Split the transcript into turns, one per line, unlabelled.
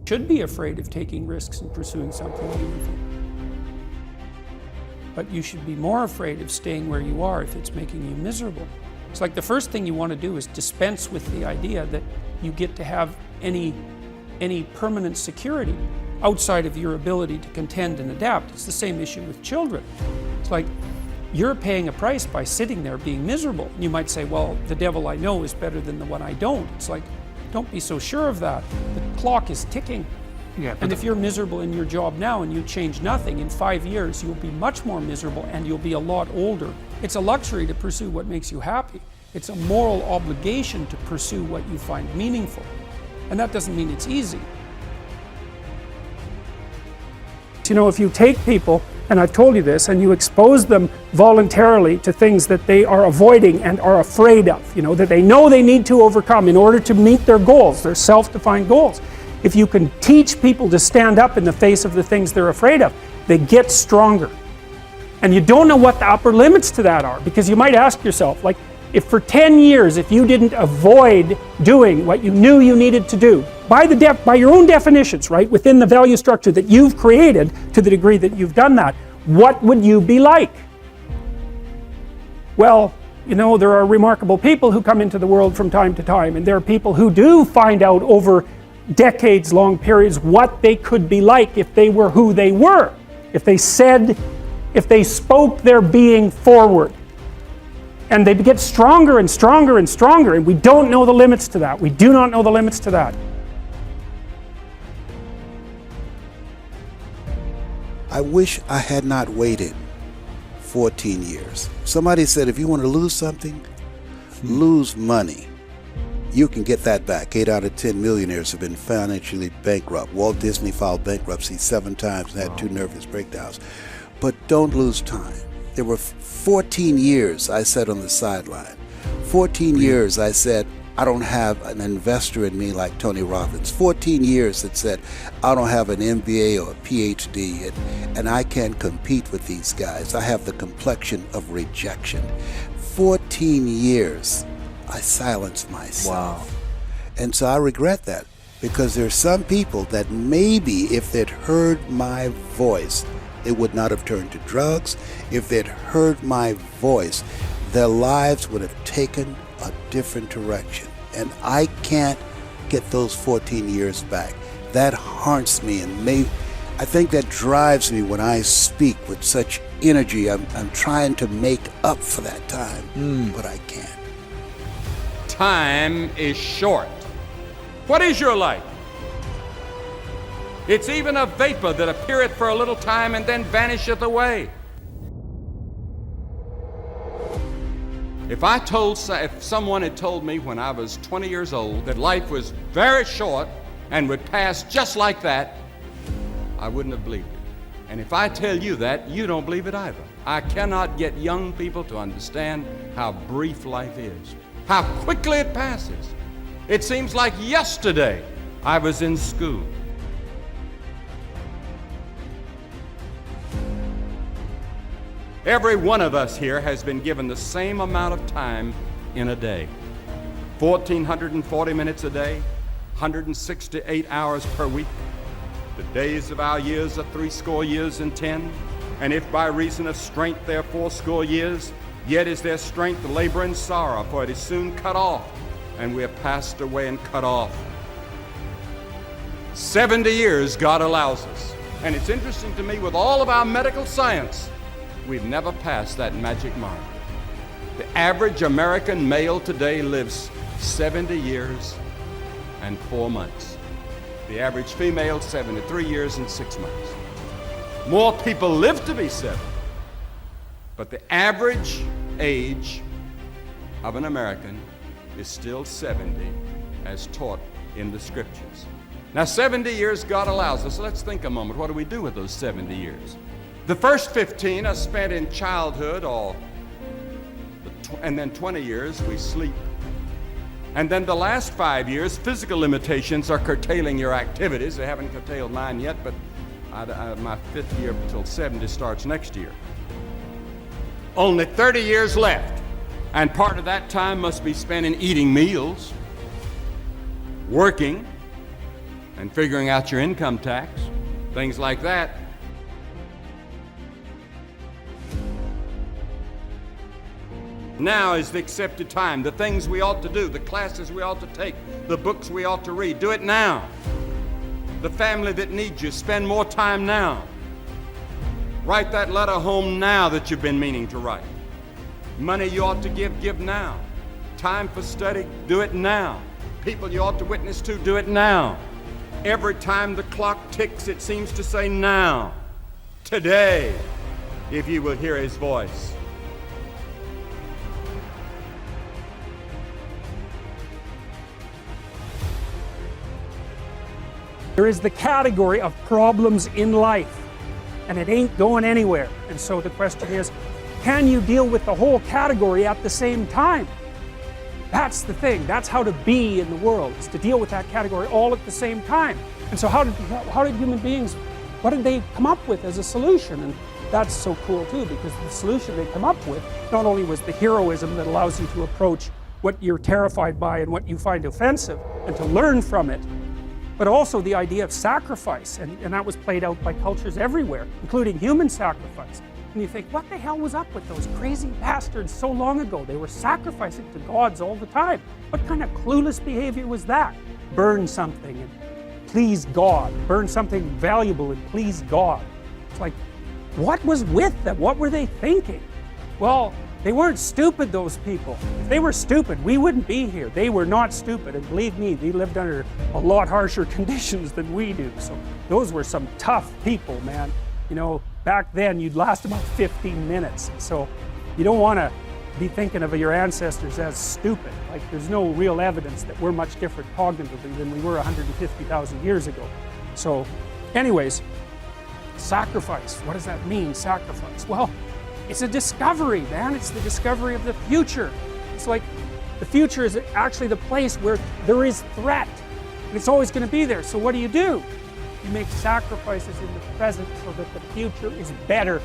Should be afraid of taking risks and pursuing something meaningful. But you should be more afraid of staying where you are if it's making you miserable. It's like the first thing you want to do is dispense with the idea that you get to have any permanent security outside of your ability to contend and adapt. It's the same issue with children. It's like you're paying a price by sitting there being miserable. You might say, well, the devil I know is better than the one I don't. It's like, don't be so sure of that. The clock is ticking.
Yeah,
and if you're miserable in your job now and you change nothing, in 5 years you'll be much more miserable and you'll be a lot older. It's a luxury to pursue what makes you happy. It's a moral obligation to pursue what you find meaningful. And that doesn't mean it's easy. You know, if you take people, and I've told you this, and you expose them voluntarily to things that they are avoiding and are afraid of, you know, that they know they need to overcome in order to meet their goals, their self-defined goals. If you can teach people to stand up in the face of the things they're afraid of, they get stronger. And you don't know what the upper limits to that are, because you might ask yourself, like, if for 10 years, if you didn't avoid doing what you knew you needed to do, by your own definitions, right, within the value structure that you've created to the degree that you've done that, what would you be like? Well, you know, there are remarkable people who come into the world from time to time, and there are people who do find out over decades-long periods what they could be like if they were who they were, if they spoke their being forward. And they get stronger and stronger and stronger, and we don't know the limits to that. We do not know the limits to that.
I wish I had not waited 14 years. Somebody said if you want to lose something, lose money. You can get that back. 8 out of 10 millionaires have been financially bankrupt. Walt Disney filed bankruptcy 7 times and had 2 nervous breakdowns. But don't lose time. There were 14 years I sat on the sideline. 14 years I said, I don't have an investor in me like Tony Robbins. 14 years that said, I don't have an MBA or a PhD, and I can't compete with these guys. I have the complexion of rejection. 14 years I silenced myself. Wow. And so I regret that, because there are some people that maybe if they'd heard my voice, they would not have turned to drugs. If they'd heard my voice, their lives would have taken a different direction. And I can't get those 14 years back. That haunts me, and I think that drives me when I speak with such energy. I'm trying to make up for that time, but I can't.
Time is short. What is your life? It's even a vapor that appeareth for a little time and then vanisheth away. If someone had told me when I was 20 years old that life was very short and would pass just like that, I wouldn't have believed it. And if I tell you that, you don't believe it either. I cannot get young people to understand how brief life is, how quickly it passes. It seems like yesterday I was in school. Every one of us here has been given the same amount of time in a day. 1,440 minutes a day, 168 hours per week. The days of our years are 80 years and 10. And if by reason of strength they are 80 years, yet is their strength labor and sorrow, for it is soon cut off, and we are passed away and cut off. 70 years God allows us. And it's interesting to me, with all of our medical science, we've never passed that magic mark. The average American male today lives 70 years and 4 months. The average female, 73 years and 6 months. More people live to be 70, but the average age of an American is still 70, as taught in the scriptures. Now, 70 years God allows us. Let's think a moment. What do we do with those 70 years? The first 15 are spent in childhood, and then 20 years we sleep. And then the last 5 years, physical limitations are curtailing your activities. They haven't curtailed mine yet, but my 5th year till 70 starts next year. Only 30 years left, and part of that time must be spent in eating meals, working, and figuring out your income tax, things like that. Now is the accepted time. The things we ought to do, the classes we ought to take, the books we ought to read, do it now. The family that needs you, spend more time now. Write that letter home now that you've been meaning to write. Money you ought to give now. Time for study, do it now. People you ought to witness to, do it now. Every time the clock ticks, it seems to say now. Today, if you will hear his voice.
There is the category of problems in life, and it ain't going anywhere. And so the question is, can you deal with the whole category at the same time? That's the thing. That's how to be in the world, is to deal with that category all at the same time. And so how did human beings, what did they come up with as a solution? And that's so cool too, because the solution they come up with not only was the heroism that allows you to approach what you're terrified by and what you find offensive and to learn from it, but also the idea of sacrifice, and that was played out by cultures everywhere, including human sacrifice. And you think, what the hell was up with those crazy bastards so long ago? They were sacrificing to gods all the time. What kind of clueless behavior was that? Burn something and please God. Burn something valuable and please God. It's like, what was with them? What were they thinking? Well, they weren't stupid, those people. If they were stupid, we wouldn't be here. They were not stupid, and believe me, they lived under a lot harsher conditions than we do. So those were some tough people, man. You know, back then you'd last about 15 minutes. So you don't want to be thinking of your ancestors as stupid. Like, there's no real evidence that we're much different cognitively than we were 150,000 years ago. So anyways, sacrifice. What does that mean, sacrifice? Well, it's a discovery, man. It's the discovery of the future. It's like the future is actually the place where there is threat. And it's always going to be there. So what do? You make sacrifices in the present so that the future is better.